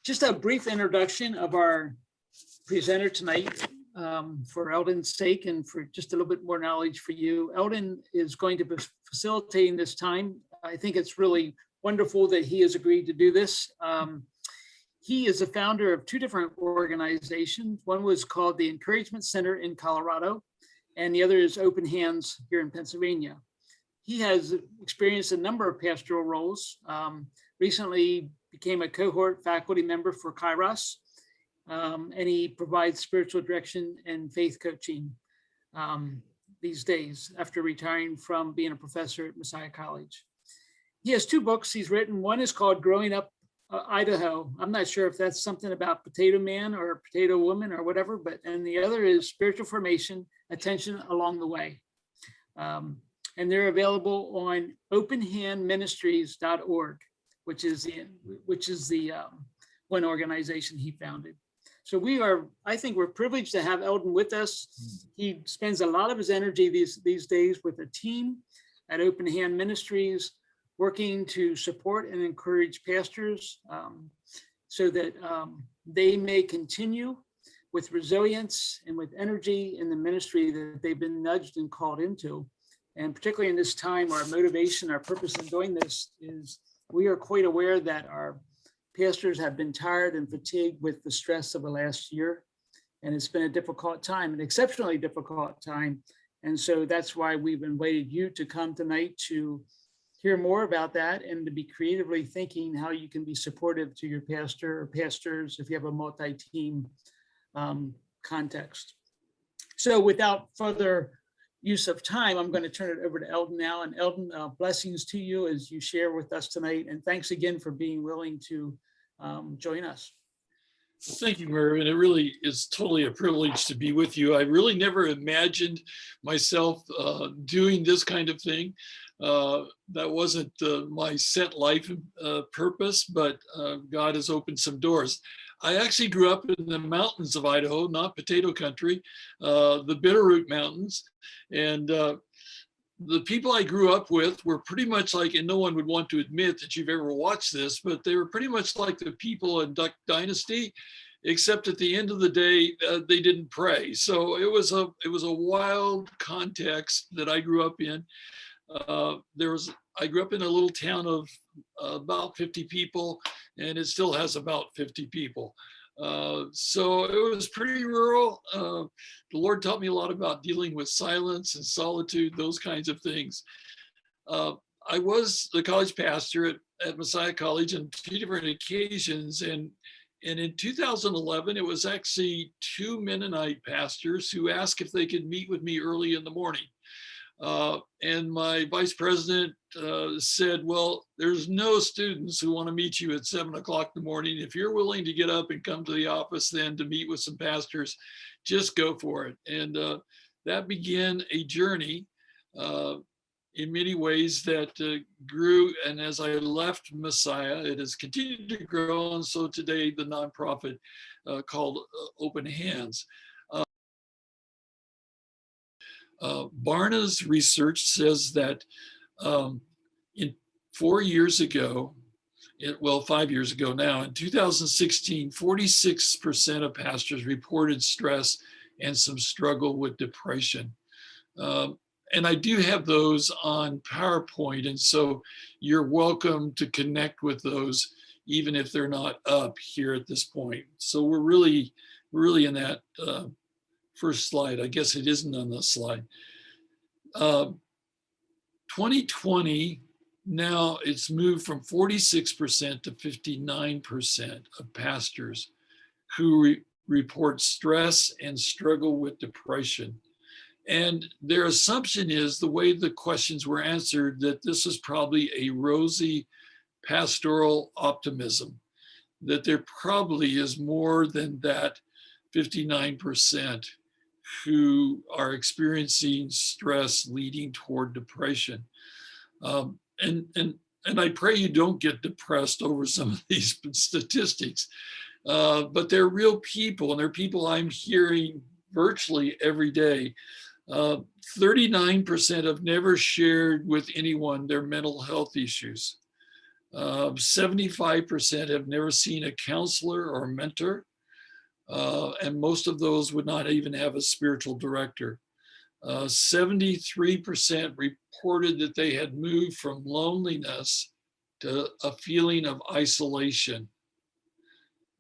Just a brief introduction of our presenter tonight, for Eldon's sake and for just a little bit more knowledge for you. Eldon is going to be facilitating this time. I think it's really wonderful that he has agreed to do this. He is the founder of two different organizations. One was called the Encouragement Center in Colorado, and the other is Open Hands here in Pennsylvania. He has experienced a number of pastoral roles. Recently became a cohort faculty member for Kairos, and he provides spiritual direction and faith coaching these days after retiring from being a professor at Messiah College. He has two books he's written. One is called Growing Up Idaho. I'm not sure if that's something about Potato Man or Potato Woman or whatever, and the other is Spiritual Formation, Attention Along the Way. And they're available on openhandministries.org, which is the one organization he founded. So I think we're privileged to have Eldon with us. He spends a lot of his energy these days with a team at Open Hand Ministries, working to support and encourage pastors so that they may continue with resilience and with energy in the ministry that they've been nudged and called into. And particularly in this time, our motivation, our purpose in doing this is we are quite aware that our pastors have been tired and fatigued with the stress of the last year. And it's been a difficult time, an exceptionally difficult time. And so that's why we've invited you to come tonight to hear more about that and to be creatively thinking how you can be supportive to your pastor or pastors if you have a multi-team context. So without further use of time, I'm going to turn it over to Eldon now. And Eldon, blessings to you as you share with us tonight. And thanks again for being willing to join us. Thank you, Mervyn. It really is totally a privilege to be with you. I really never imagined myself doing this kind of thing. That wasn't my set life purpose, but God has opened some doors. I actually grew up in the mountains of Idaho, not potato country, the Bitterroot Mountains. And the people I grew up with were pretty much like, and no one would want to admit that you've ever watched this, but they were pretty much like the people in Duck Dynasty, except at the end of the day, they didn't pray. So it was a wild context that I grew up in. I grew up in a little town of about 50 people, and it still has about 50 people. So it was pretty rural. The Lord taught me a lot about dealing with silence and solitude, those kinds of things. I was the college pastor at Messiah College on two different occasions, and in 2011, it was actually two Mennonite pastors who asked if they could meet with me early in the morning. And my vice president said, well, there's no students who want to meet you at 7 o'clock in the morning. If you're willing to get up and come to the office then to meet with some pastors, just go for it. And that began a journey in many ways that grew. And as I left Messiah, it has continued to grow. And so today, the nonprofit called Open Hands. Barna's research says that in 4 years ago, 5 years ago now, in 2016, 46% of pastors reported stress and some struggle with depression. And I do have those on PowerPoint, and so you're welcome to connect with those, even if they're not up here at this point. So we're really in that first slide. I guess it isn't on the slide. 2020, now it's moved from 46% to 59% of pastors who report stress and struggle with depression. And their assumption is, the way the questions were answered, that this is probably a rosy pastoral optimism, that there probably is more than that 59% who are experiencing stress leading toward depression. And I pray you don't get depressed over some of these statistics, but they're real people, and they're people I'm hearing virtually every day. 39% have never shared with anyone their mental health issues. 75% have never seen a counselor or mentor, and most of those would not even have a spiritual director. 73% reported that they had moved from loneliness to a feeling of isolation,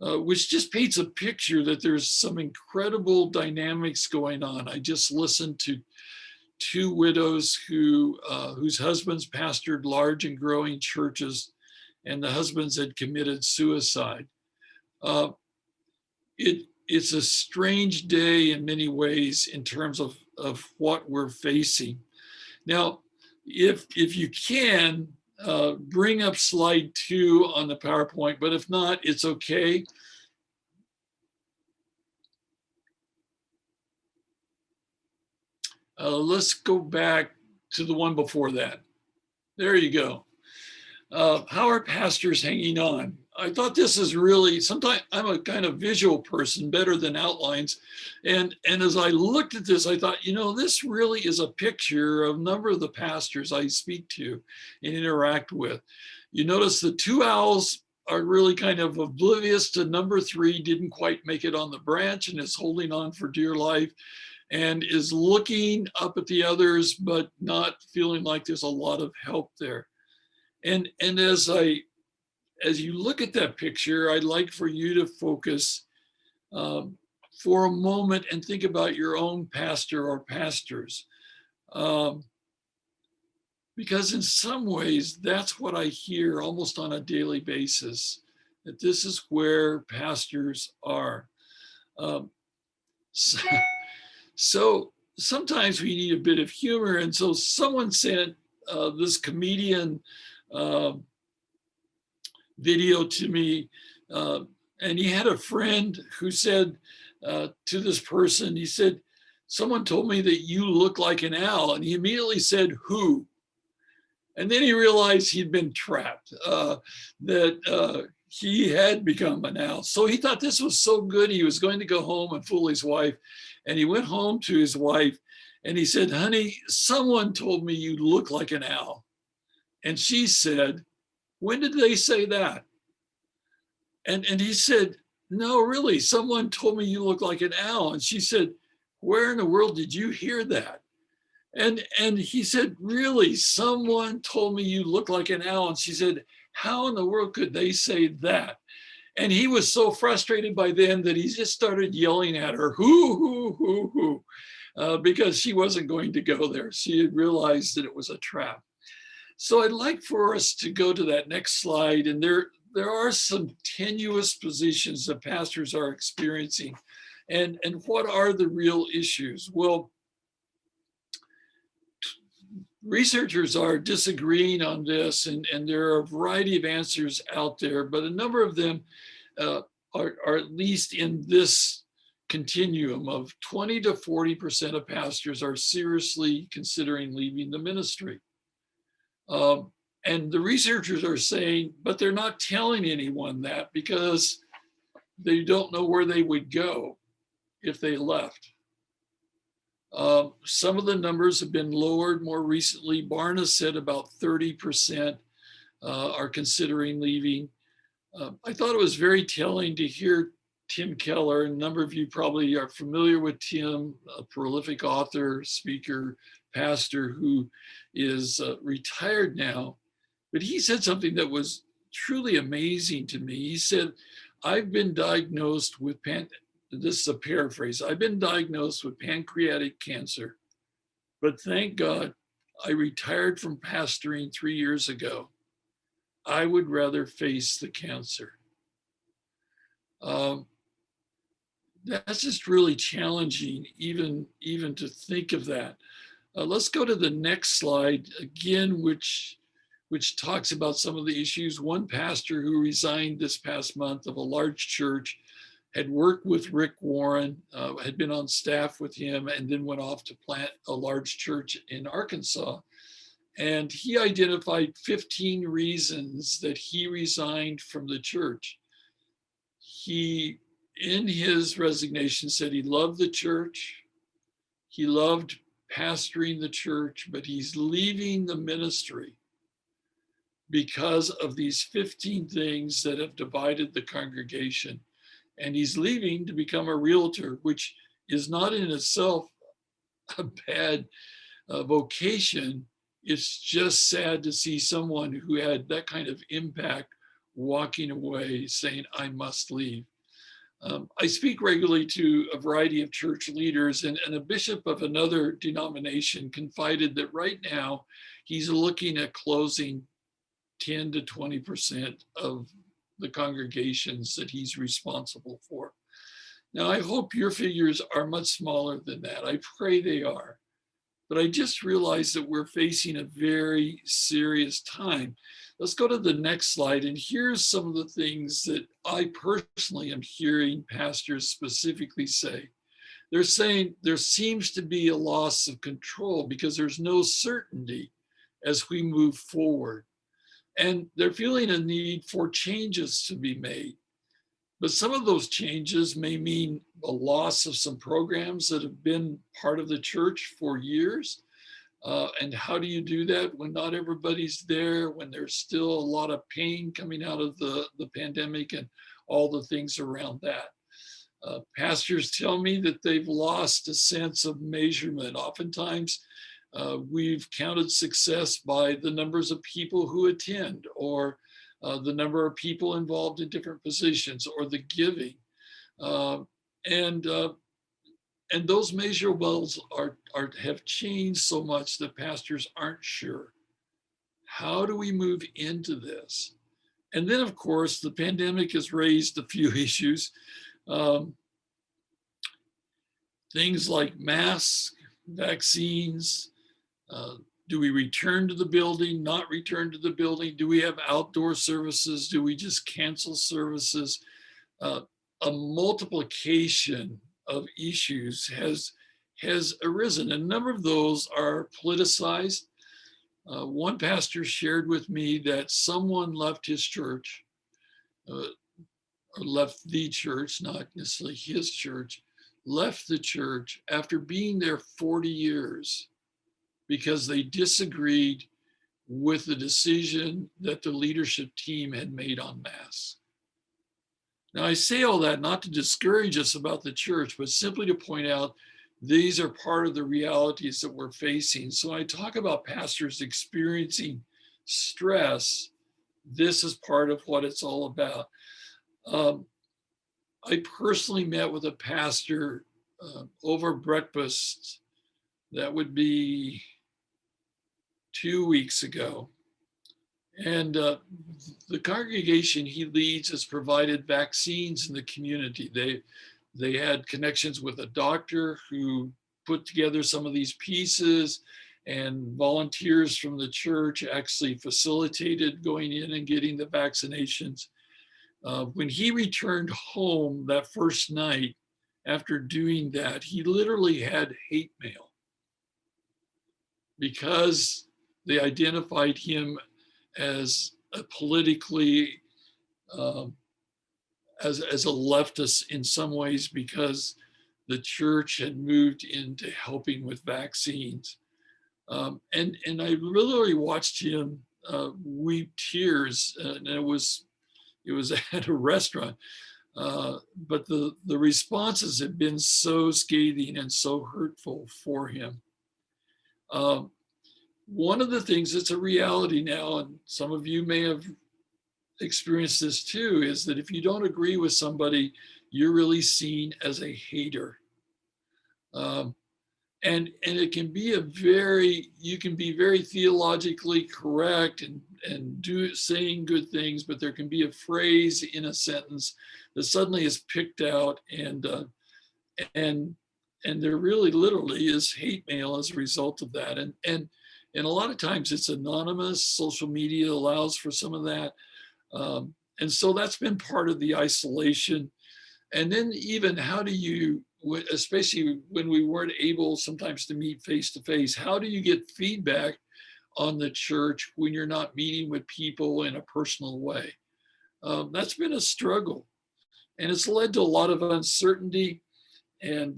which just paints a picture that there's some incredible dynamics going on. I just listened to two widows whose husbands pastored large and growing churches, and the husbands had committed suicide. It's a strange day in many ways in terms of what we're facing. Now, if you can, bring up slide 2 on the PowerPoint, but if not, it's okay. Let's go back to the one before that. There you go. How are pastors hanging on? I thought this is really, sometimes I'm a kind of visual person, better than outlines. And as I looked at this, I thought, this really is a picture of a number of the pastors I speak to and interact with. You notice the 2 owls are really kind of oblivious to number 3, didn't quite make it on the branch and is holding on for dear life and is looking up at the others, but not feeling like there's a lot of help there. And as you look at that picture, I'd like for you to focus for a moment and think about your own pastor or pastors. Because in some ways, that's what I hear almost on a daily basis, that this is where pastors are. So sometimes we need a bit of humor. And so someone sent this comedian video to me, and he had a friend who said to this person, he said, "Someone told me that you look like an owl." And he immediately said, "Who?" And then he realized he'd been trapped, that he had become an owl. So he thought this was so good, he was going to go home and fool his wife. And he went home to his wife and he said, "Honey, someone told me you look like an owl." And she said, "When did they say that?" And he said, "No, really, someone told me you look like an owl." And she said, "Where in the world did you hear that?" And he said, "Really, someone told me you look like an owl." And she said, "How in the world could they say that?" And he was so frustrated by then that he just started yelling at her, who, because she wasn't going to go there. She had realized that it was a trap. So I'd like for us to go to that next slide. And there are some tenuous positions that pastors are experiencing. And what are the real issues? Well, researchers are disagreeing on this, and there are a variety of answers out there, but a number of them are at least in this continuum of 20 to 40% of pastors are seriously considering leaving the ministry. And the researchers are saying, but they're not telling anyone that because they don't know where they would go if they left. Some of the numbers have been lowered more recently. Barna said about 30% are considering leaving. I thought it was very telling to hear Tim Keller. A number of you probably are familiar with Tim, a prolific author, speaker, pastor who is retired now. But he said something that was truly amazing to me. He said, "I've been diagnosed with this is a paraphrase. I've been diagnosed with pancreatic cancer, but thank God I retired from pastoring 3 years ago. I would rather face the cancer." That's just really challenging, even to think of that. Let's go to the next slide again, which talks about some of the issues. One pastor who resigned this past month of a large church had worked with Rick Warren, had been on staff with him, and then went off to plant a large church in Arkansas. And he identified 15 reasons that he resigned from the church. He, in his resignation, said he loved the church, he loved pastoring the church, but he's leaving the ministry because of these 15 things that have divided the congregation. And he's leaving to become a realtor, which is not in itself a bad vocation. It's just sad to see someone who had that kind of impact walking away saying, I must leave. I speak regularly to a variety of church leaders, and a bishop of another denomination confided that right now he's looking at closing 10 to 20% of the congregations that he's responsible for. Now, I hope your figures are much smaller than that. I pray they are. But I just realized that we're facing a very serious time. Let's go to the next slide. And here's some of the things that I personally am hearing pastors specifically say. They're saying there seems to be a loss of control because there's no certainty as we move forward. And they're feeling a need for changes to be made. But some of those changes may mean a loss of some programs that have been part of the church for years. And how do you do that when not everybody's there, when there's still a lot of pain coming out of the pandemic and all the things around that? Pastors tell me that they've lost a sense of measurement. Oftentimes, we've counted success by the numbers of people who attend, or the number of people involved in different positions, or the giving. And those measurables have changed so much that pastors aren't sure. How do we move into this? And then, of course, the pandemic has raised a few issues. Things like masks, vaccines. Do we return to the building, not return to the building? Do we have outdoor services? Do we just cancel services? A multiplication of issues has arisen. A number of those are politicized. One pastor shared with me that someone left his church, or left the church, not necessarily his church, left the church after being there 40 years because they disagreed with the decision that the leadership team had made on masks. Now, I say all that not to discourage us about the church, but simply to point out these are part of the realities that we're facing. So when I talk about pastors experiencing stress, this is part of what it's all about. I personally met with a pastor over breakfast. That would be 2 weeks ago. And the congregation he leads has provided vaccines in the community. They had connections with a doctor who put together some of these pieces, and volunteers from the church actually facilitated going in and getting the vaccinations. When he returned home that first night after doing that, he literally had hate mail because they identified him as a politically, as a leftist in some ways, because the church had moved into helping with vaccines. And I literally watched him weep tears, and it was at a restaurant. But the responses have been so scathing and so hurtful for him. One of the things that's a reality now, and some of you may have experienced this too, is that if you don't agree with somebody, you're really seen as a hater. And it can be you can be very theologically correct and saying good things, but there can be a phrase in a sentence that suddenly is picked out, and there really literally is hate mail as a result of that. And a lot of times it's anonymous. Social media allows for some of that. And so that's been part of the isolation. And then even how do you, especially when we weren't able sometimes to meet face to face, how do you get feedback on the church when you're not meeting with people in a personal way? That's been a struggle, and it's led to a lot of uncertainty, and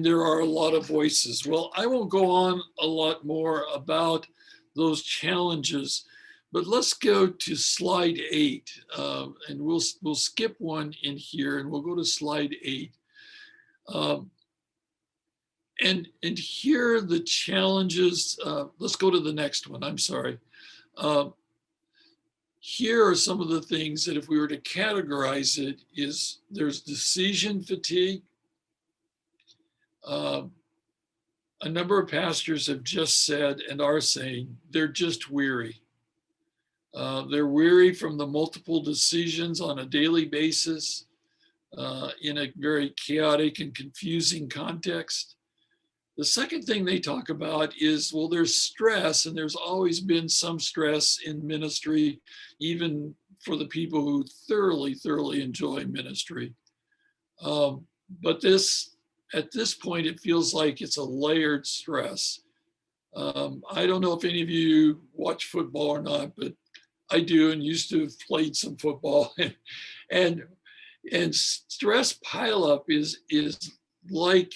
there are a lot of voices. Well, I won't go on a lot more about those challenges. But let's go to slide 8, and we'll skip one in here, and we'll go to slide 8. And here are the challenges. Let's go to the next one. I'm sorry. Here are some of the things that if we were to categorize it, is there's decision fatigue. A number of pastors have just said and are saying they're just weary. They're weary from the multiple decisions on a daily basis in a very chaotic and confusing context. The second thing they talk about is, well, there's stress, and there's always been some stress in ministry, even for the people who thoroughly, thoroughly enjoy ministry. But at this point, it feels like it's a layered stress. I don't know if any of you watch football or not, but I do, and used to have played some football. and stress pileup is like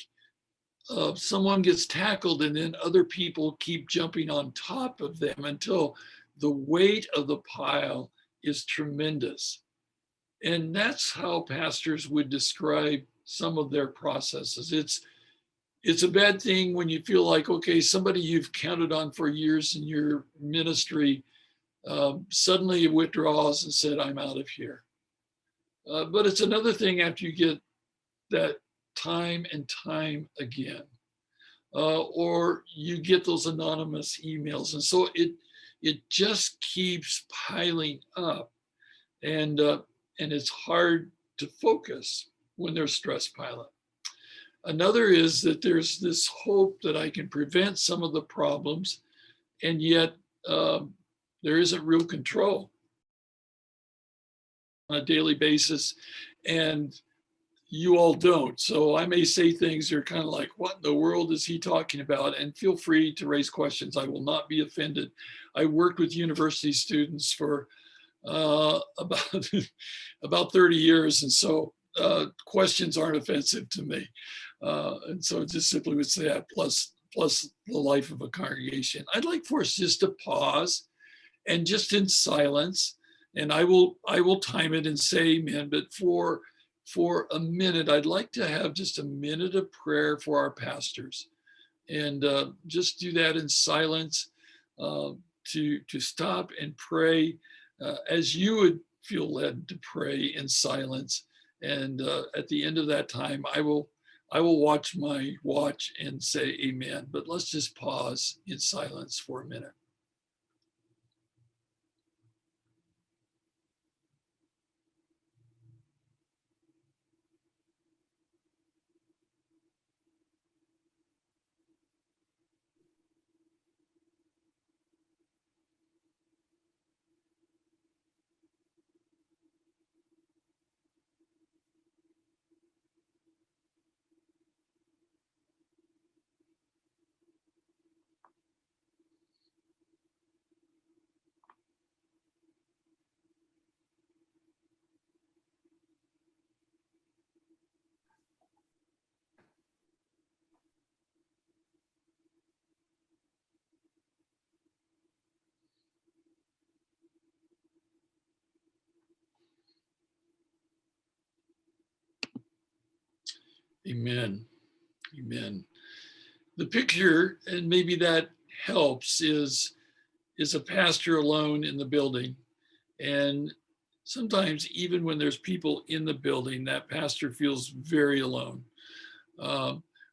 someone gets tackled and then other people keep jumping on top of them until the weight of the pile is tremendous. And that's how pastors would describe some of their processes. It's a bad thing when you feel like, okay, somebody you've counted on for years in your ministry suddenly withdraws and said, I'm out of here. But it's another thing after you get that time and time again, or you get those anonymous emails, and so it just keeps piling up, and it's hard to focus when there's stress pileup. Another is that there's this hope that I can prevent some of the problems, and yet there isn't real control on a daily basis, and you all don't. So I may say things you're kind of like, what in the world is he talking about? And feel free to raise questions. I will not be offended. I worked with university students for about 30 years. And so questions aren't offensive to me. And so just simply would say that plus the life of a congregation. I'd like for us just to pause and just in silence, and I will time it and say amen, but for a minute, I'd like to have just a minute of prayer for our pastors, and just do that in silence, to stop and pray as you would feel led to pray in silence. And at the end of that time, I will watch my watch and say amen. But let's just pause in silence for a minute. Amen. Amen. The picture, and maybe that helps, is a pastor alone in the building. And sometimes even when there's people in the building, that pastor feels very alone.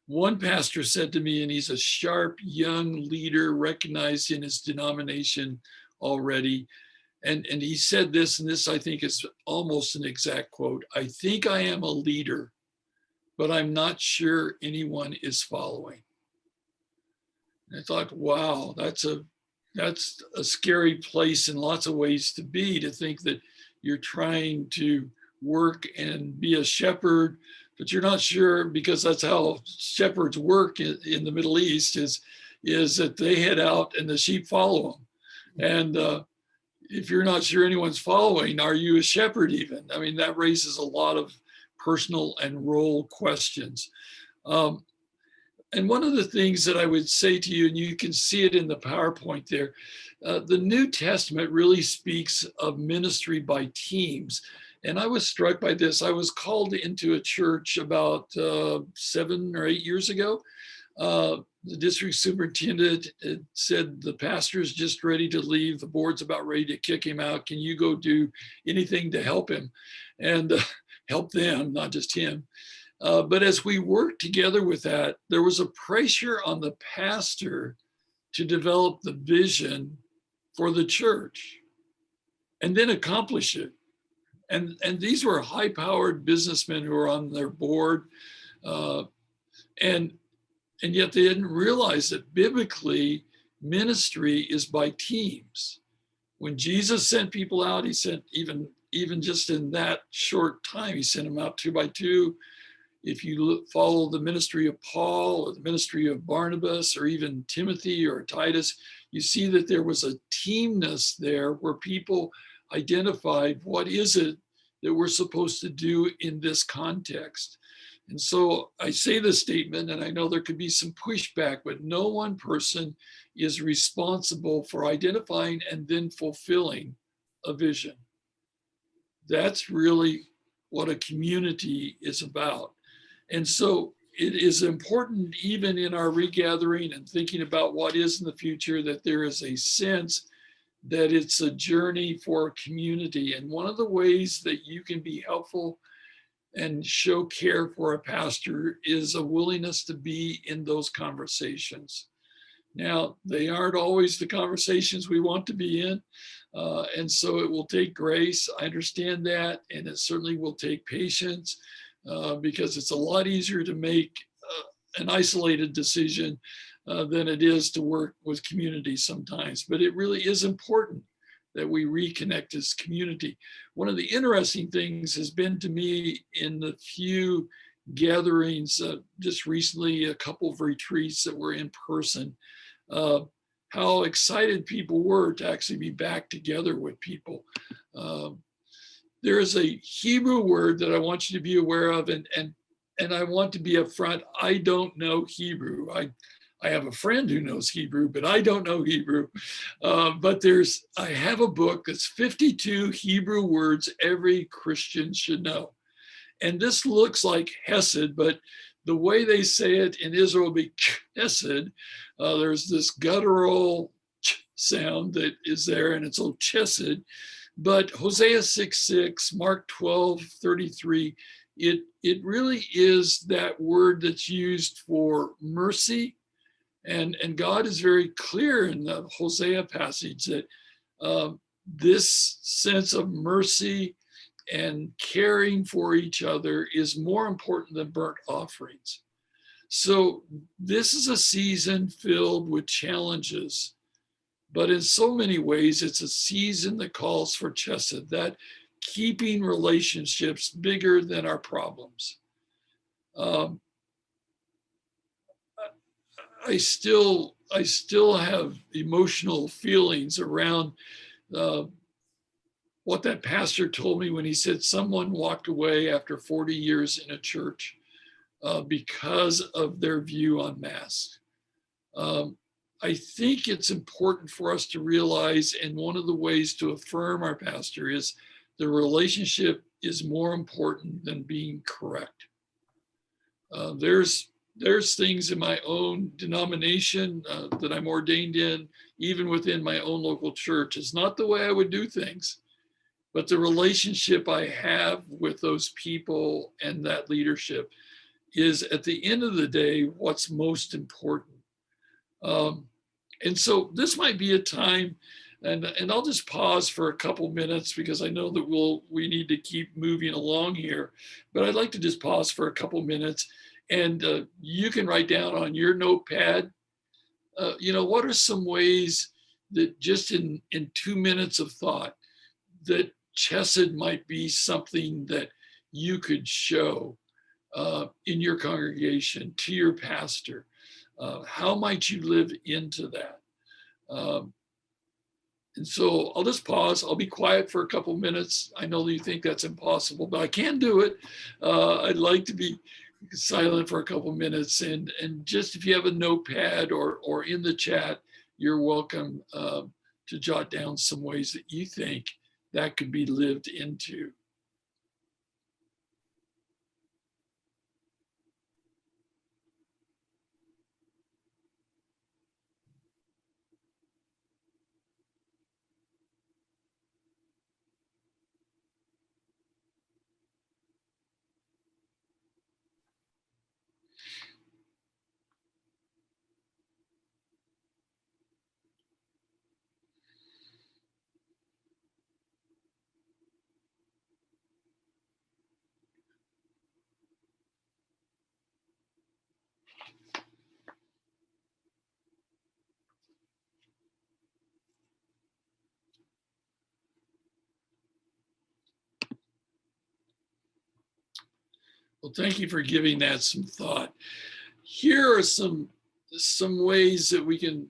One pastor said to me, and he's a sharp young leader recognized in his denomination already, and he said this, and this I think is almost an exact quote: I think I am a leader, but I'm not sure anyone is following. And I thought, wow, that's a scary place in lots of ways to be, to think that you're trying to work and be a shepherd, but you're not sure, because that's how shepherds work in the Middle East, is that they head out and the sheep follow them. And if you're not sure anyone's following, are you a shepherd even? I mean, that raises a lot of personal and role questions. And one of the things that I would say to you, and you can see it in the PowerPoint there, the New Testament really speaks of ministry by teams. And I was struck by this. I was called into a church about 7 or 8 years ago. The district superintendent said, the pastor's just ready to leave. The board's about ready to kick him out. Can you go do anything to help him? And help them, not just him. But as we worked together with that, there was a pressure on the pastor to develop the vision for the church and then accomplish it. And these were high-powered businessmen who were on their board. And yet they didn't realize that biblically, ministry is by teams. When Jesus sent people out, he sent even just in that short time, he sent them out 2 by 2. If you follow the ministry of Paul or the ministry of Barnabas or even Timothy or Titus, you see that there was a teamness there where people identified what is it that we're supposed to do in this context. And so I say this statement, and I know there could be some pushback, but no one person is responsible for identifying and then fulfilling a vision. That's really what a community is about. And so it is important, even in our regathering and thinking about what is in the future, that there is a sense that it's a journey for a community. And one of the ways that you can be helpful and show care for a pastor is a willingness to be in those conversations. Now, they aren't always the conversations we want to be in. And so it will take grace. I understand that. And it certainly will take patience. Because it's a lot easier to make an isolated decision than it is to work with community sometimes. But it really is important that we reconnect as community. One of the interesting things has been to me in the few gatherings, just recently, a couple of retreats that were in person, how excited people were to actually be back together with people. There is a Hebrew word that I want you to be aware of, and I want to be upfront. I don't know Hebrew. I have a friend who knows Hebrew, but I don't know Hebrew. But I have a book that's 52 Hebrew words every Christian should know. And this looks like Hesed, but the way they say it in Israel will be Chesed. There's this guttural sound that is there, and it's all Chesed. But Hosea 6:6, Mark 12:33, it really is that word that's used for mercy. And God is very clear in the Hosea passage that this sense of mercy and caring for each other is more important than burnt offerings. So this is a season filled with challenges. But in so many ways, it's a season that calls for chesed, that keeping relationships bigger than our problems. I still have emotional feelings around what that pastor told me when he said someone walked away after 40 years in a church because of their view on masks. I think it's important for us to realize, and one of the ways to affirm our pastor is the relationship is more important than being correct. There's things in my own denomination that I'm ordained in, even within my own local church. It's not the way I would do things, but the relationship I have with those people and that leadership is, at the end of the day, what's most important. And so this might be a time, and I'll just pause for a couple minutes because I know that we need to keep moving along here, but I'd like to just pause for a couple minutes, and you can write down on your notepad, what are some ways that just in 2 minutes of thought that chesed might be something that you could show in your congregation to your pastor. How might you live into that? And so I'll just pause. I'll be quiet for a couple minutes. I know that you think that's impossible, but I can do it. I'd like to be silent for a couple minutes, and just if you have a notepad or in the chat, you're welcome to jot down some ways that you think that could be lived into. Well, thank you for giving that some thought. Here are some ways that we can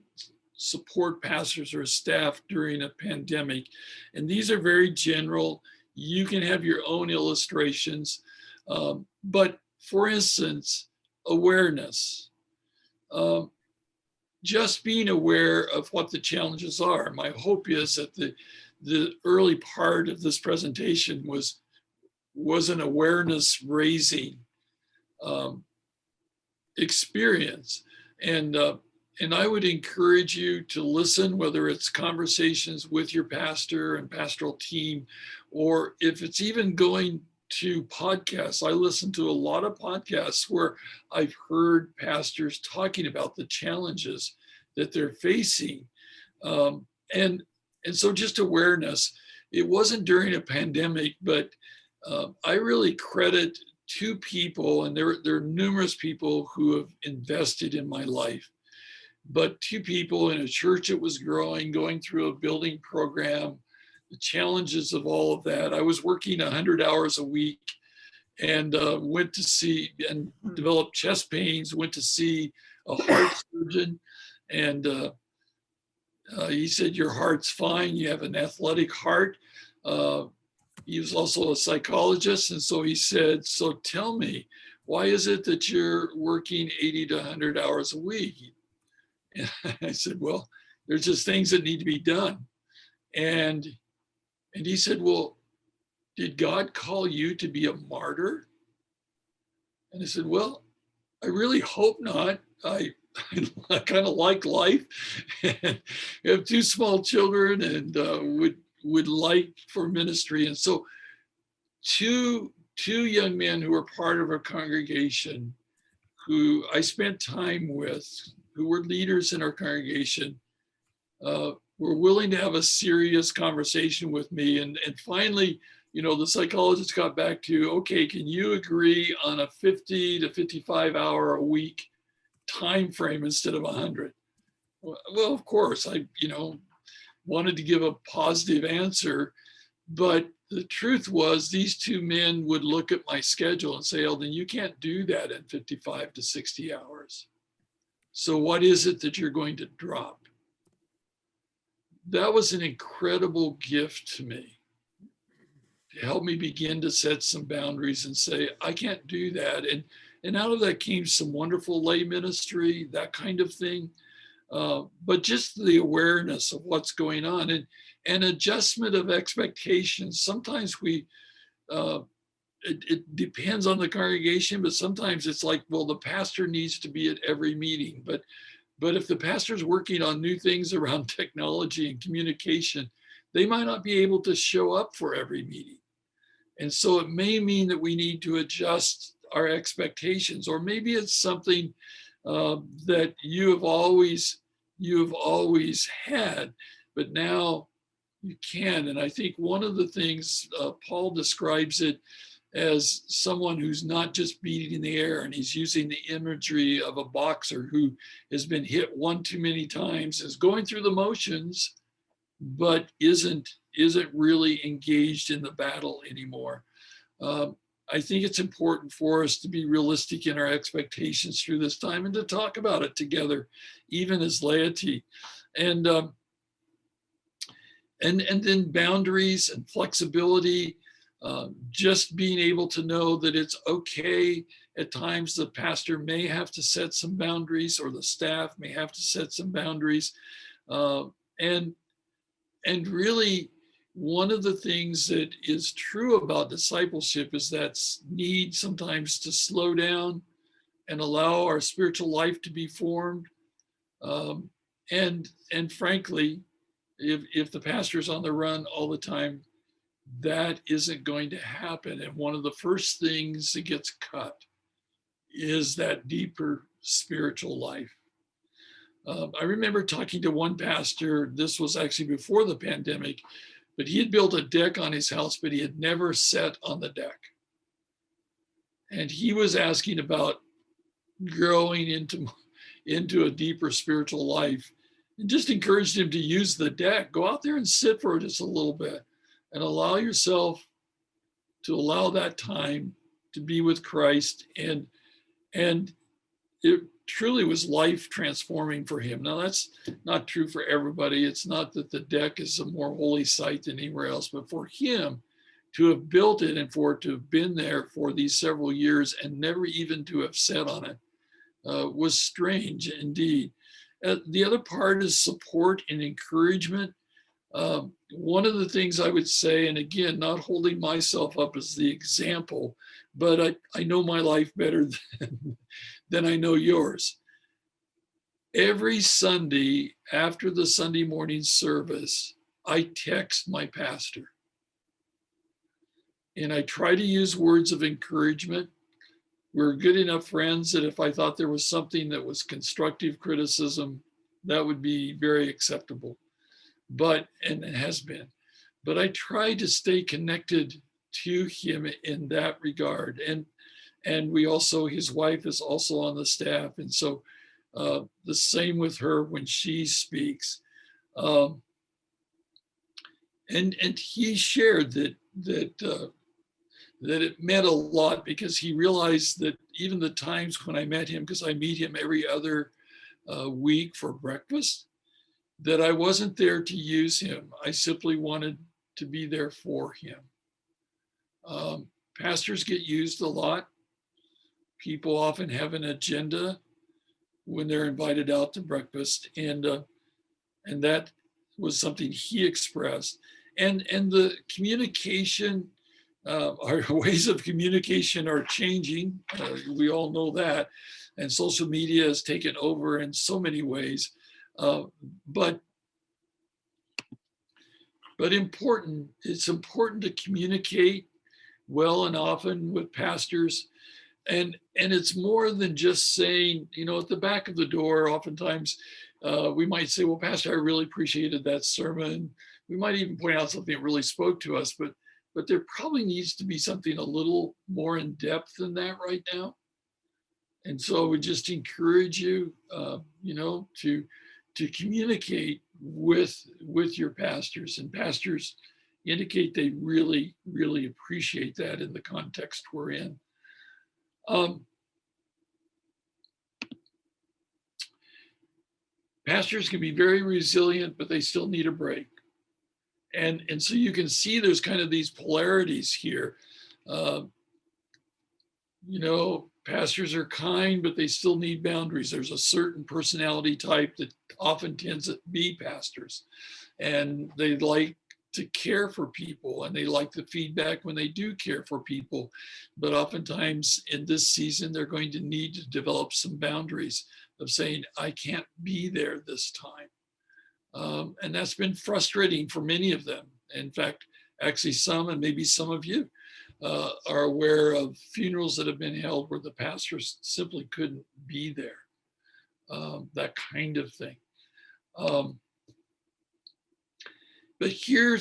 support pastors or staff during a pandemic. And these are very general. You can have your own illustrations. But for instance, awareness. Just being aware of what the challenges are. My hope is that the early part of this presentation was an awareness raising experience. And I would encourage you to listen, whether it's conversations with your pastor and pastoral team, or if it's even going to podcasts. I listen to a lot of podcasts where I've heard pastors talking about the challenges that they're facing. And so just awareness. It wasn't during a pandemic, but I really credit two people, and there are numerous people who have invested in my life, but two people in a church that was growing, going through a building program, the challenges of all of that. I was working 100 hours a week and went to see and developed chest pains, went to see a heart surgeon, and he said, "Your heart's fine, you have an athletic heart." He was also a psychologist. And so he said, "So tell me, why is it that you're working 80 to 100 hours a week?" And I said, "Well, there's just things that need to be done." And he said, "Well, did God call you to be a martyr?" And I said, "Well, I really hope not. I kind of like life and have two small children and would like for ministry." And so two young men who were part of our congregation, who I spent time with, who were leaders in our congregation, were willing to have a serious conversation with me. And finally, the psychologist got back to, "Okay, can you agree on a 50 to 55 hour a week time frame instead of 100? Well, of course, I wanted to give a positive answer, but the truth was these two men would look at my schedule and say, "Eldon, you can't do that in 55 to 60 hours. So what is it that you're going to drop?" That was an incredible gift to me, to help me begin to set some boundaries and say, I can't do that. And out of that came some wonderful lay ministry, that kind of thing. But just the awareness of what's going on and adjustment of expectations. Sometimes it depends on the congregation, but sometimes it's like, well, the pastor needs to be at every meeting. But if the pastor's working on new things around technology and communication, they might not be able to show up for every meeting. And so it may mean that we need to adjust our expectations, or maybe it's something that you have always had, but now you can. And I think one of the things Paul describes it as someone who's not just beating in the air, and he's using the imagery of a boxer who has been hit one too many times, is going through the motions, but isn't really engaged in the battle anymore. I think it's important for us to be realistic in our expectations through this time and to talk about it together, even as laity. And then boundaries and flexibility, just being able to know that it's okay at times the pastor may have to set some boundaries, or the staff may have to set some boundaries. And really, one of the things that is true about discipleship is that need sometimes to slow down and allow our spiritual life to be formed. And frankly, if the pastor's on the run all the time, that isn't going to happen. And one of the first things that gets cut is that deeper spiritual life. I remember talking to one pastor, this was actually before the pandemic, but he had built a deck on his house, but he had never sat on the deck. And he was asking about growing into a deeper spiritual life, and just encouraged him to use the deck. Go out there and sit for just a little bit and allow yourself to allow that time to be with Christ. And it truly was life transforming for him. Now, that's not true for everybody. It's not that the deck is a more holy site than anywhere else, but for him to have built it and for it to have been there for these several years and never even to have sat on it was strange indeed. The other part is support and encouragement. One of the things I would say, and again, not holding myself up as the example, but I know my life better than I know yours. Every Sunday after the Sunday morning service, I text my pastor. And I try to use words of encouragement. We're good enough friends that if I thought there was something that was constructive criticism, that would be very acceptable. And it has been. But I try to stay connected to him in that regard. And we also, his wife is also on the staff. And so the same with her when she speaks. And he shared that it meant a lot, because he realized that even the times when I met him, because I meet him every other week for breakfast, that I wasn't there to use him. I simply wanted to be there for him. Pastors get used a lot. People often have an agenda when they're invited out to breakfast, and that was something he expressed. And the communication, our ways of communication are changing. We all know that, and social media has taken over in so many ways. But important, it's important to communicate well and often with pastors. And it's more than just saying, at the back of the door, oftentimes we might say, well, Pastor, I really appreciated that sermon. We might even point out something that really spoke to us, but there probably needs to be something a little more in depth than that right now. And so I would just encourage you, to communicate with your pastors, and pastors indicate they really, really appreciate that in the context we're in. Pastors can be very resilient, but they still need a break. And so you can see there's kind of these polarities here. Pastors are kind, but they still need boundaries. There's a certain personality type that often tends to be pastors, and they like to care for people, and they like the feedback when they do care for people. But oftentimes in this season, they're going to need to develop some boundaries of saying, I can't be there this time. And that's been frustrating for many of them. In fact, actually some, and maybe some of you, are aware of funerals that have been held where the pastor simply couldn't be there, that kind of thing. But here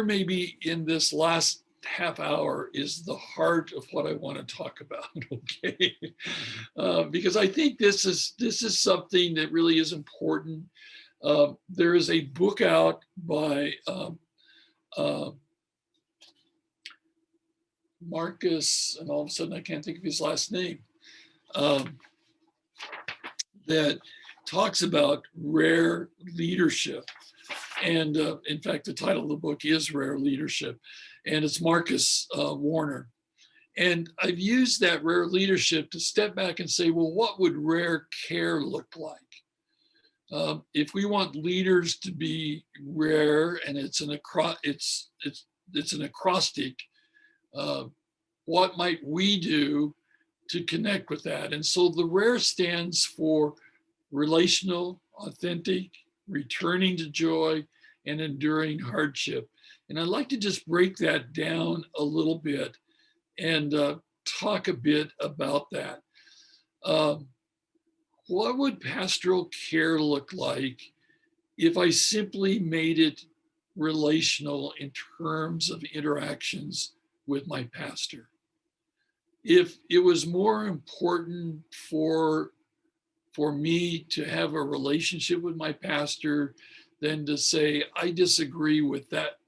maybe in this last half hour is the heart of what I want to talk about, okay? Because I think this is something that really is important. There is a book out by Marcus, and all of a sudden I can't think of his last name, that talks about rare leadership. And in fact, the title of the book is Rare Leadership, and it's Marcus Warner. And I've used that rare leadership to step back and say, well, what would rare care look like? If we want leaders to be rare, and it's an acrostic, what might we do to connect with that? And so the rare stands for relational, authentic, returning to joy, and enduring hardship. And I'd like to just break that down a little bit and talk a bit about that. What would pastoral care look like if I simply made it relational in terms of interactions with my pastor? If it was more important for me to have a relationship with my pastor than to say, I disagree with that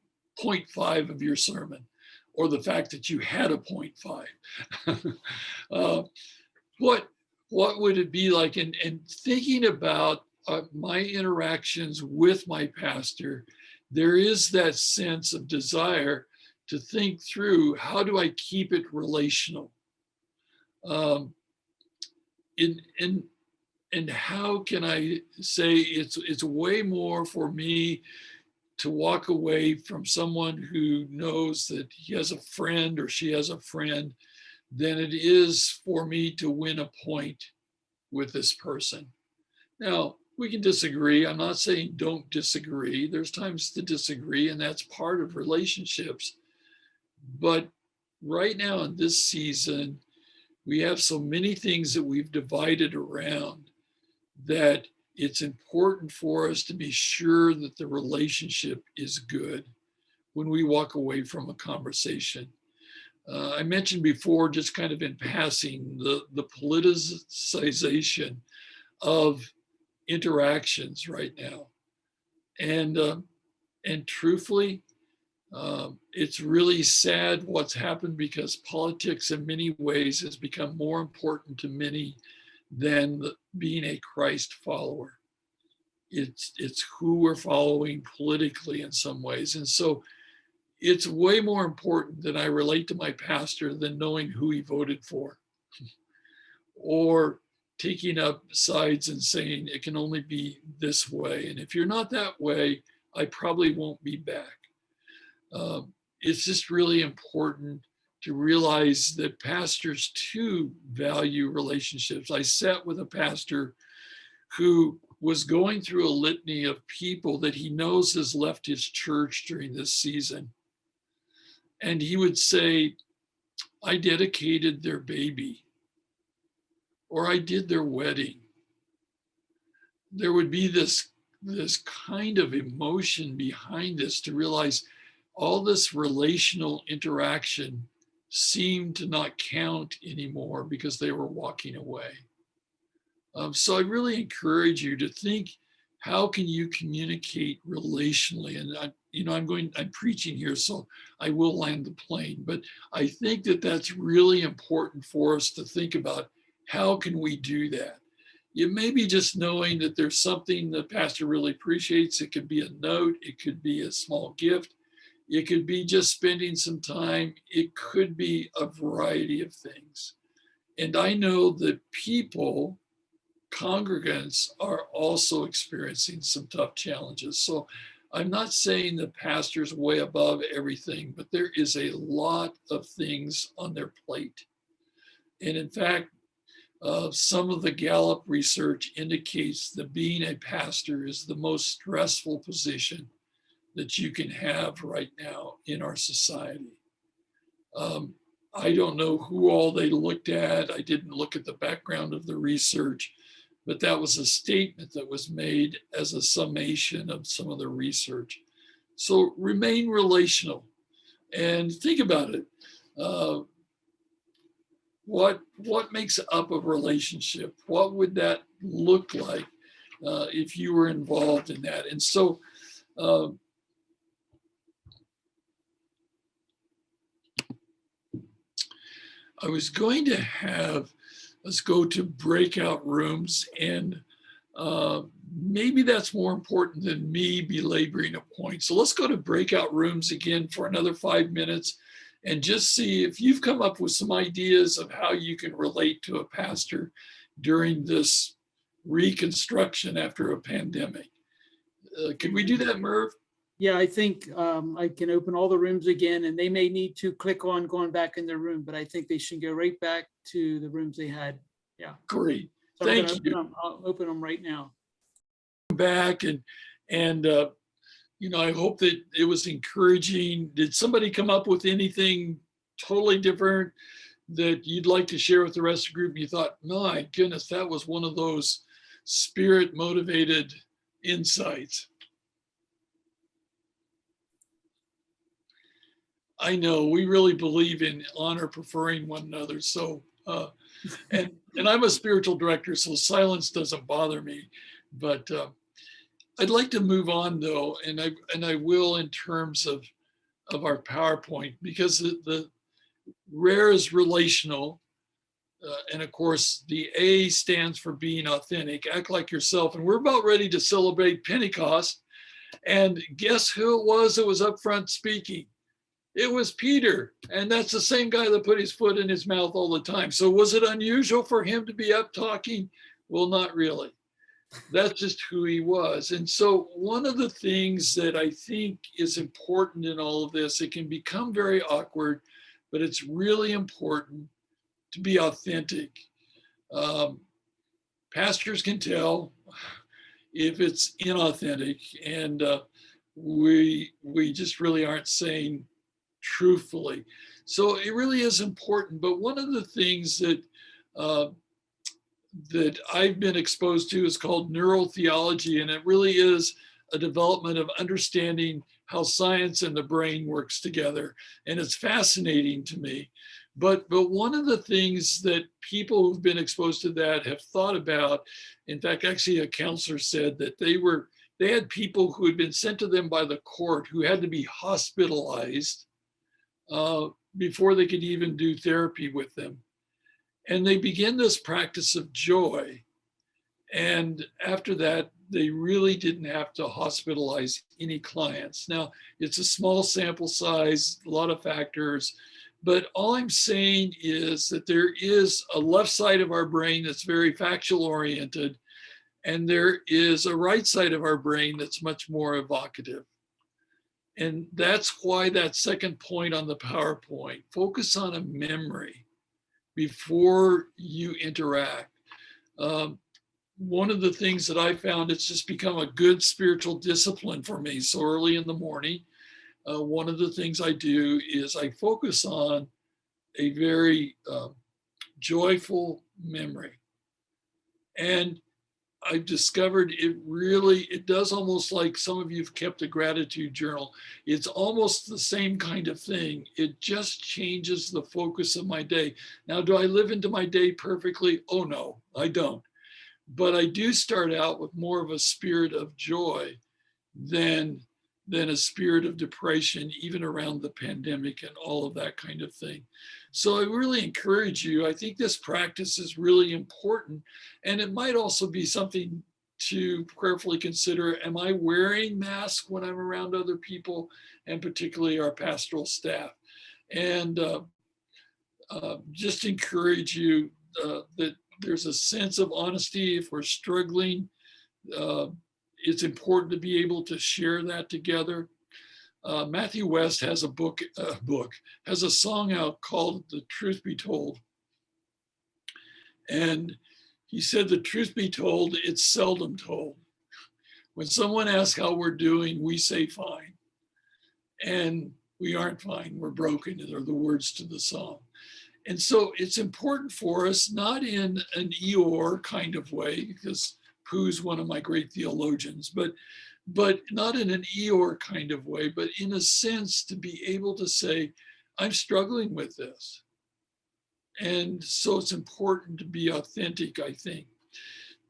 0.5 of your sermon, or the fact that you had a 0.5. What would it be like? And thinking about my interactions with my pastor, there is that sense of desire to think through, how do I keep it relational? And how can I say it's way more for me to walk away from someone who knows that he has a friend or she has a friend than it is for me to win a point with this person. Now, we can disagree. I'm not saying don't disagree. There's times to disagree, and that's part of relationships. But right now in this season, we have so many things that we've divided around that it's important for us to be sure that the relationship is good when we walk away from a conversation. I mentioned before, just kind of in passing, the politicization of interactions right now. And truthfully, it's really sad what's happened, because politics in many ways has become more important to many than being a Christ follower. It's who we're following politically in some ways. And so it's way more important that I relate to my pastor than knowing who he voted for, or taking up sides and saying it can only be this way. And if you're not that way, I probably won't be back. It's just really important to realize that pastors too value relationships. I sat with a pastor who was going through a litany of people that he knows has left his church during this season. And he would say, I dedicated their baby, or I did their wedding. There would be this kind of emotion behind this, to realize all this relational interaction seemed to not count anymore because they were walking away. So I really encourage you to think, how can you communicate relationally? And I'm preaching here, so I will land the plane. But I think that that's really important for us to think about. How can we do that? It may be just knowing that there's something the pastor really appreciates. It could be a note. It could be a small gift. It could be just spending some time. It could be a variety of things. And I know that people, congregants, are also experiencing some tough challenges. So I'm not saying the pastor's way above everything, but there is a lot of things on their plate. And in fact, some of the Gallup research indicates that being a pastor is the most stressful position that you can have right now in our society. I don't know who all they looked at. I didn't look at the background of the research, but that was a statement that was made as a summation of some of the research. So remain relational and think about it. What makes up a relationship? What would that look like if you were involved in that? And so I was going to have us go to breakout rooms, and maybe that's more important than me belaboring a point. So let's go to breakout rooms again for another 5 minutes, and just see if you've come up with some ideas of how you can relate to a pastor during this reconstruction after a pandemic. Can we do that, Merv? Yeah, I think I can open all the rooms again, and they may need to click on going back in their room, but I think they should go right back to the rooms they had. Yeah. Great. So I'm Thank gonna you. I'll open them right now. Back and I hope that it was encouraging. Did somebody come up with anything totally different that you'd like to share with the rest of the group? You thought, my goodness, that was one of those spirit motivated insights. I know we really believe in honor, preferring one another. So, and I'm a spiritual director, so silence doesn't bother me. But I'd like to move on though, and I will in terms of our PowerPoint, because the rare is relational, and of course the A stands for being authentic. Act like yourself, and we're about ready to celebrate Pentecost. And guess who it was that was up front speaking? It was Peter, and that's the same guy that put his foot in his mouth all the time. So was it unusual for him to be up talking? Well, not really. That's just who he was. And so one of the things that I think is important in all of this, it can become very awkward, but it's really important to be authentic. Pastors can tell if it's inauthentic, and we just really aren't saying truthfully. So it really is important. But one of the things that that I've been exposed to is called neurotheology, and it really is a development of understanding how science and the brain works together. And it's fascinating to me. But one of the things that people who've been exposed to that have thought about, in fact, actually a counselor said that they had people who had been sent to them by the court who had to be hospitalized before they could even do therapy with them. And they begin this practice of joy. And after that, they really didn't have to hospitalize any clients. Now, it's a small sample size, a lot of factors, but all I'm saying is that there is a left side of our brain that's very factual oriented, and there is a right side of our brain that's much more evocative. And that's why that second point on the PowerPoint, focus on a memory before you interact. One of the things that I found, it's just become a good spiritual discipline for me. So early in the morning, one of the things I do is I focus on a very joyful memory. And I've discovered it does almost like some of you've kept a gratitude journal. It's almost the same kind of thing. It just changes the focus of my day. Now, do I live into my day perfectly? Oh, no, I don't. But I do start out with more of a spirit of joy than a spirit of depression, even around the pandemic and all of that kind of thing. So I really encourage you. I think this practice is really important. And it might also be something to prayerfully consider. Am I wearing masks when I'm around other people, and particularly our pastoral staff? And just encourage you that there's a sense of honesty. If we're struggling, it's important to be able to share that together. Matthew West has has a song out called "The Truth Be Told," and he said, "The truth be told, it's seldom told. When someone asks how we're doing, we say fine, and we aren't fine. We're broken." Are the words to the song. And so it's important for us, not in an Eeyore kind of way, because Pooh's one of my great theologians, but not in an Eeyore kind of way, but in a sense to be able to say, I'm struggling with this. And so it's important to be authentic, I think.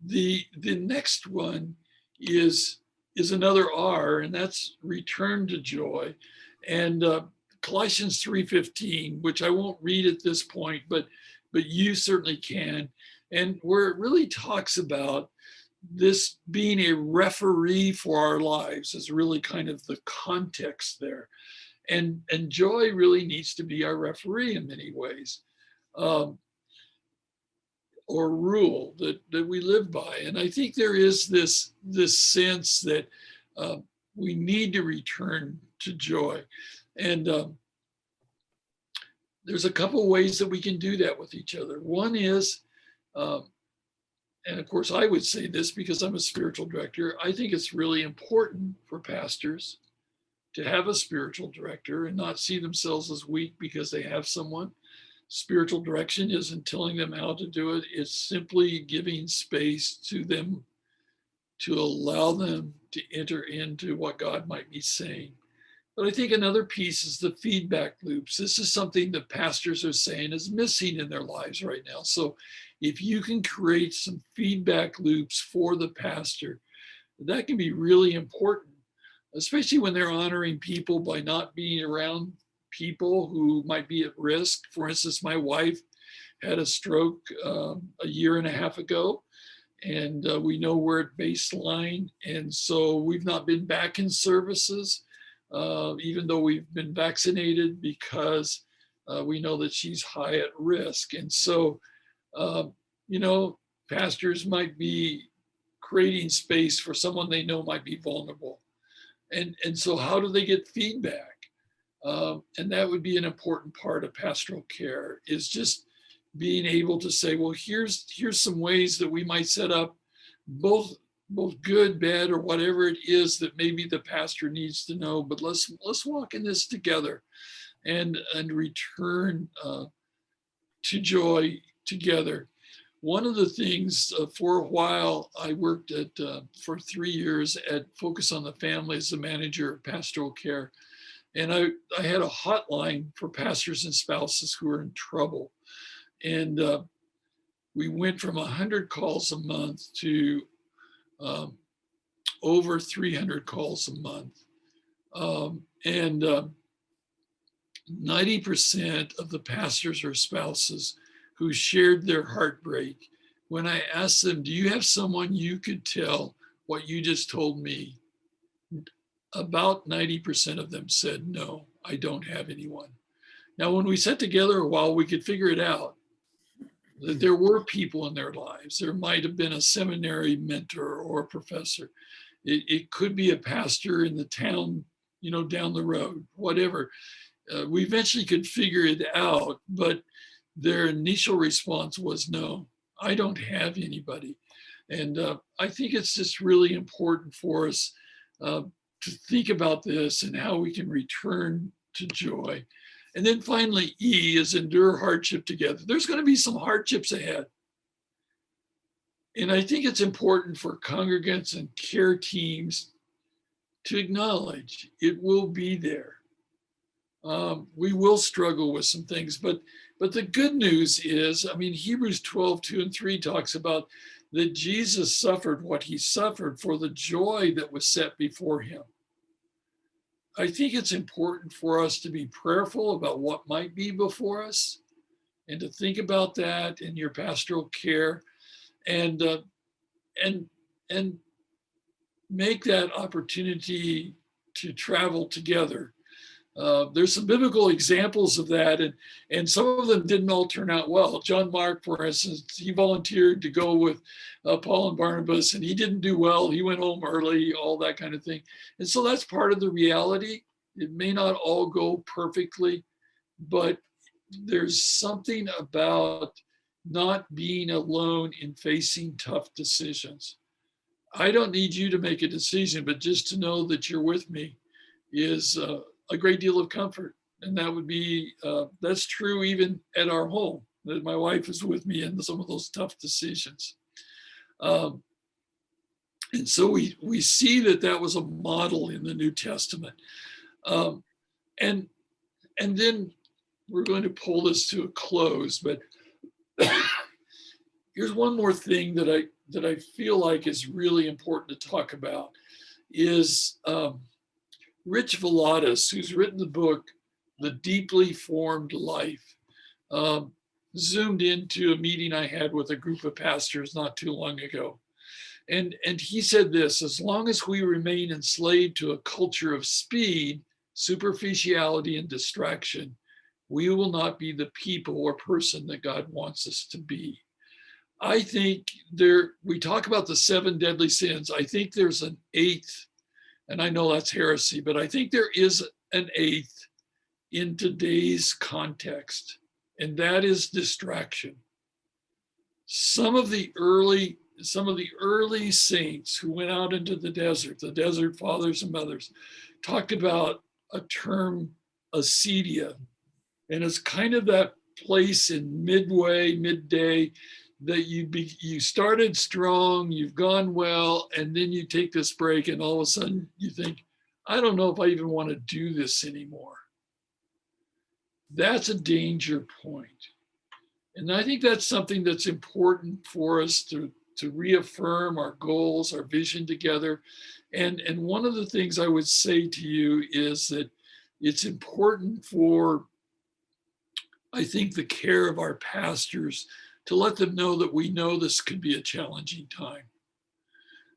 The next one is another R, and that's return to joy. And Colossians 3:15, which I won't read at this point, but you certainly can. And where it really talks about this being a referee for our lives is really kind of the context there. and joy really needs to be our referee in many ways, or rule that we live by. And I think there is this sense that we need to return to joy. And there's a couple ways that we can do that with each other. One is, and of course I would say this because I'm a spiritual director, I think it's really important for pastors to have a spiritual director and not see themselves as weak because they have someone. Spiritual direction isn't telling them how to do it. It's simply giving space to them to allow them to enter into what God might be saying. But I think another piece is the feedback loops. This is something that pastors are saying is missing in their lives right now. So if you can create some feedback loops for the pastor, that can be really important, especially when they're honoring people by not being around people who might be at risk. For instance, my wife had a stroke a year and a half ago, and we know we're at baseline. And so we've not been back in services, even though we've been vaccinated, because we know that she's high at risk. And so, pastors might be creating space for someone they know might be vulnerable. And so how do they get feedback? And that would be an important part of pastoral care, is just being able to say, well, here's some ways that we might set up both good, bad, or whatever it is that maybe the pastor needs to know, but let's walk in this together and return to joy together. One of the things, for a while, I worked for 3 years at Focus on the Family as the manager of pastoral care. And I had a hotline for pastors and spouses who were in trouble. And we went from 100 calls a month to over 300 calls a month. And 90% of the pastors or spouses who shared their heartbreak, when I asked them, do you have someone you could tell what you just told me? About 90% of them said, no, I don't have anyone. Now, when we sat together a while, we could figure it out, that there were people in their lives. There might have been a seminary mentor or a professor. It could be a pastor in the town, down the road, whatever. We eventually could figure it out, but their initial response was, no, I don't have anybody. And I think it's just really important for us to think about this and how we can return to joy. And then finally, E is endure hardship together. There's going to be some hardships ahead. And I think it's important for congregants and care teams to acknowledge it will be there. We will struggle with some things, but the good news is, Hebrews 12:2-3 talks about that Jesus suffered what he suffered for the joy that was set before him. I think it's important for us to be prayerful about what might be before us and to think about that in your pastoral care and make that opportunity to travel together. There's some biblical examples of that, and some of them didn't all turn out well. John Mark, for instance, he volunteered to go with Paul and Barnabas, and he didn't do well. He went home early, all that kind of thing. And so that's part of the reality. It may not all go perfectly, but there's something about not being alone in facing tough decisions. I don't need you to make a decision, but just to know that you're with me is a great deal of comfort. And that would be, that's true even at our home, that my wife is with me in some of those tough decisions. And so we see that was a model in the New Testament. And then we're going to pull this to a close, but here's one more thing that I feel like is really important to talk about is Rich Villodas, who's written the book, The Deeply Formed Life, zoomed into a meeting I had with a group of pastors not too long ago. And he said this: as long as we remain enslaved to a culture of speed, superficiality and distraction, we will not be the people or person that God wants us to be. I think we talk about the 7 deadly sins. I think there's an 8th, and I know that's heresy, but I think there is an 8th in today's context, and that is distraction. Some of the early saints who went out into the desert fathers and mothers, talked about a term, acedia, and it's kind of that place in midday, that you started strong, you've gone well, and then you take this break, and all of a sudden you think, I don't know if I even want to do this anymore. That's a danger point. And I think that's something that's important for us to reaffirm our goals, our vision together. And one of the things I would say to you is that it's important for, I think, the care of our pastors to let them know that we know this could be a challenging time.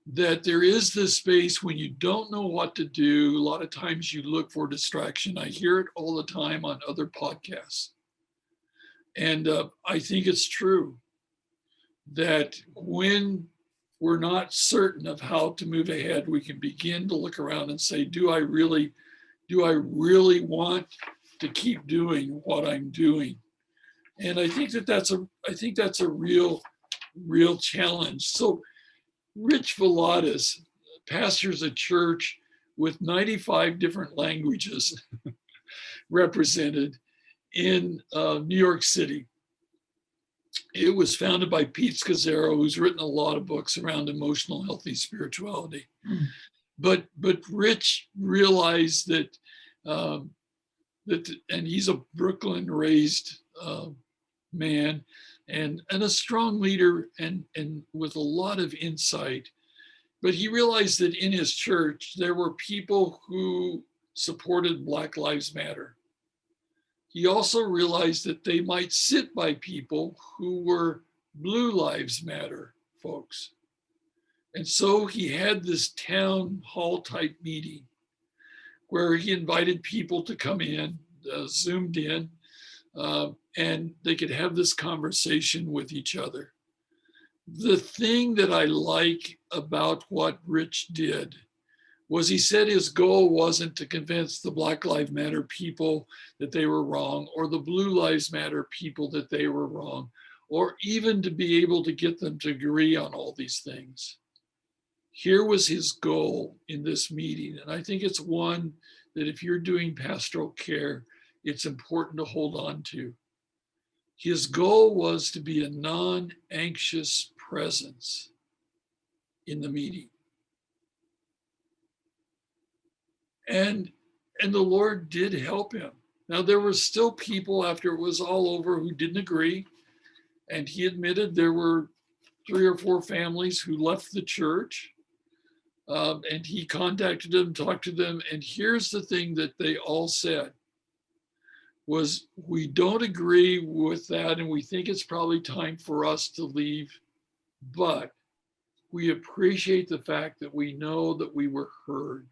That there is this space when you don't know what to do. A lot of times you look for distraction. I hear it all the time on other podcasts. And I think it's true that when we're not certain of how to move ahead, we can begin to look around and say, do I really want to keep doing what I'm doing? And I think that's a real challenge. So Rich Villodas pastors a church with 95 different languages represented in New York City. It was founded by Pete Scazzaro, who's written a lot of books around emotional, healthy spirituality. But Rich realized that, and he's a Brooklyn-raised man, and a strong leader, and with a lot of insight. But he realized that in his church, there were people who supported Black Lives Matter. He also realized that they might sit by people who were Blue Lives Matter folks. And so he had this town hall type meeting where he invited people to come in, zoomed in, and they could have this conversation with each other. The thing that I like about what Rich did was he said his goal wasn't to convince the Black Lives Matter people that they were wrong, or the Blue Lives Matter people that they were wrong, or even to be able to get them to agree on all these things. Here was his goal in this meeting. And I think it's one that if you're doing pastoral care, it's important to hold on to. His goal was to be a non-anxious presence in the meeting. And the Lord did help him. Now, there were still people after it was all over who didn't agree. And he admitted there were 3 or 4 families who left the church. And he contacted them, talked to them. And here's the thing that they all said was, we don't agree with that. And we think it's probably time for us to leave. But we appreciate the fact that we know that we were heard.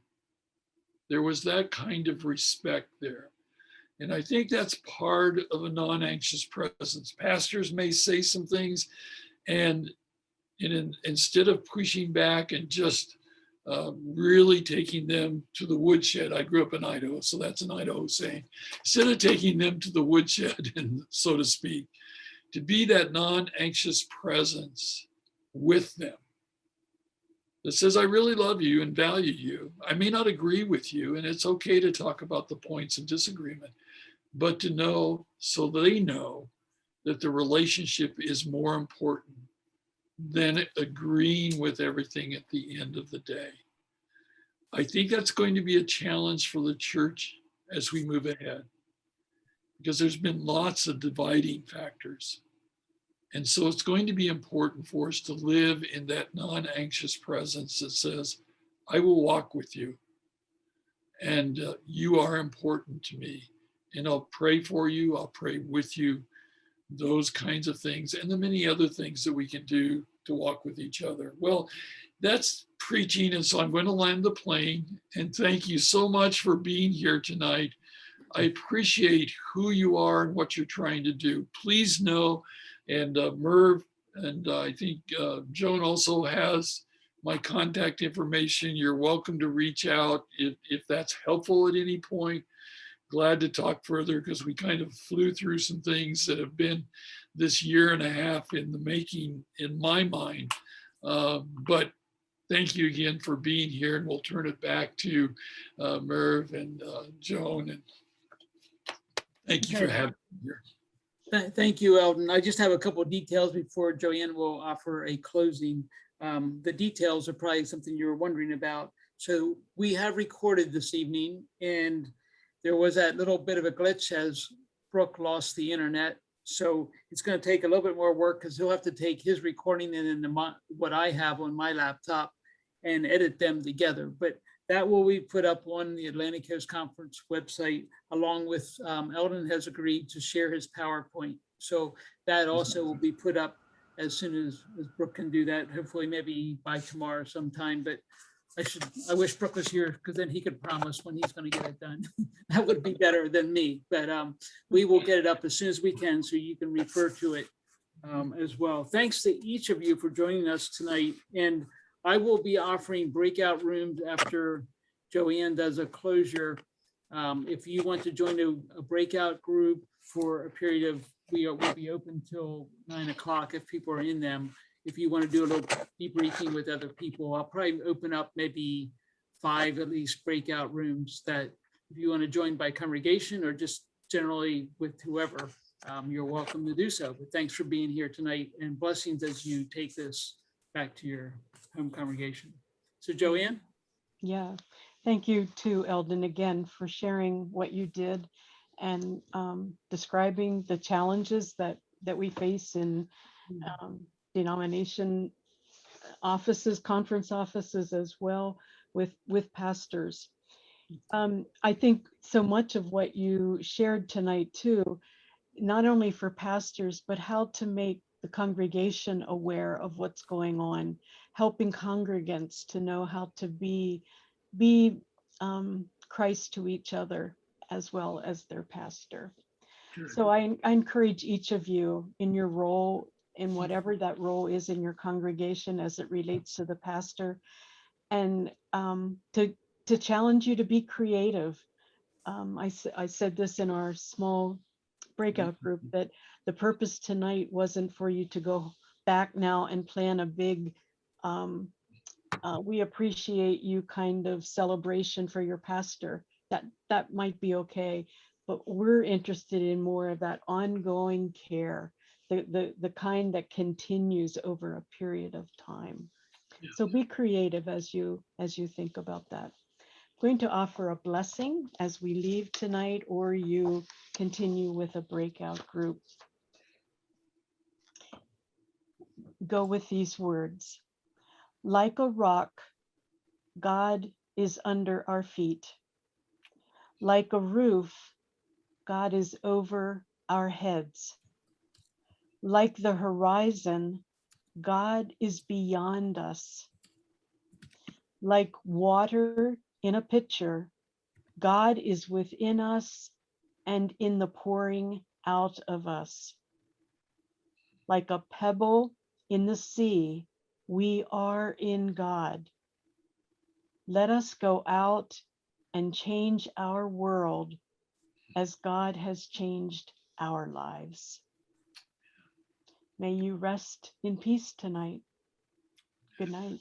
There was that kind of respect there. And I think that's part of a non-anxious presence. Pastors may say some things, and instead of pushing back and just really taking them to the woodshed. I grew up in Idaho, so that's an Idaho saying. Instead of taking them to the woodshed, and so to speak, to be that non-anxious presence with them that says, I really love you and value you. I may not agree with you, and it's okay to talk about the points of disagreement, but to know, so they know, that the relationship is more important than agreeing with everything at the end of the day. I think that's going to be a challenge for the church as we move ahead, because there's been lots of dividing factors. And so it's going to be important for us to live in that non-anxious presence that says, I will walk with you, and you are important to me, and I'll pray for you, I'll pray with you, those kinds of things, and the many other things that we can do to walk with each other. Well, that's preaching. And so I'm going to land the plane. And thank you so much for being here tonight. I appreciate who you are and what you're trying to do. Please know, and Merv, and I think Joan also has my contact information. You're welcome to reach out if that's helpful at any point. Glad to talk further, because we kind of flew through some things that have been this year and a half in the making in my mind. But thank you again for being here, and we'll turn it back to Merv and Joan. And thank you for having me here. Thank you, Eldon. I just have a couple of details before Joanne will offer a closing. The details are probably something you were wondering about. So we have recorded this evening, and there was that little bit of a glitch as Brooke lost the internet. So it's going to take a little bit more work, because he'll have to take his recording and then what I have on my laptop and edit them together. But that will be put up on the Atlantic Coast Conference website, along with Eldon has agreed to share his PowerPoint. So that also will be put up as soon as Brooke can do that, hopefully maybe by tomorrow sometime. But I wish Brooke was here, because then he could promise when he's going to get it done. That would be better than me. But we will get it up as soon as we can, so you can refer to it as well. Thanks to each of you for joining us tonight. And I will be offering breakout rooms after Joanne does a closure. If you want to join a breakout group for a period of, we'll be open till 9 o'clock if people are in them. If you want to do a little debriefing with other people, I'll probably open up maybe 5 at least breakout rooms that if you want to join by congregation or just generally with whoever, you're welcome to do so. But thanks for being here tonight, and blessings as you take this back to your home congregation. So Joanne? Yeah, thank you to Eldon again for sharing what you did and describing the challenges that we face in denomination offices, conference offices as well with pastors. I think so much of what you shared tonight too, not only for pastors, but how to make the congregation aware of what's going on, helping congregants to know how to be Christ to each other as well as their pastor. Sure. So I encourage each of you in your role, in whatever that role is in your congregation as it relates to the pastor, and to challenge you to be creative. I said this in our small breakout group, that the purpose tonight wasn't for you to go back now and plan a big we appreciate you kind of celebration for your pastor. That might be okay, but we're interested in more of that ongoing care, the kind that continues over a period of time. Yeah. So be creative as you think about that. I'm going to offer a blessing as we leave tonight, or you continue with a breakout group. Go with these words. Like a rock, God is under our feet. Like a roof, God is over our heads. Like the horizon, God is beyond us. Like water in a pitcher, God is within us and in the pouring out of us. Like a pebble in the sea, we are in God. Let us go out and change our world as God has changed our lives. May you rest in peace tonight. Good night.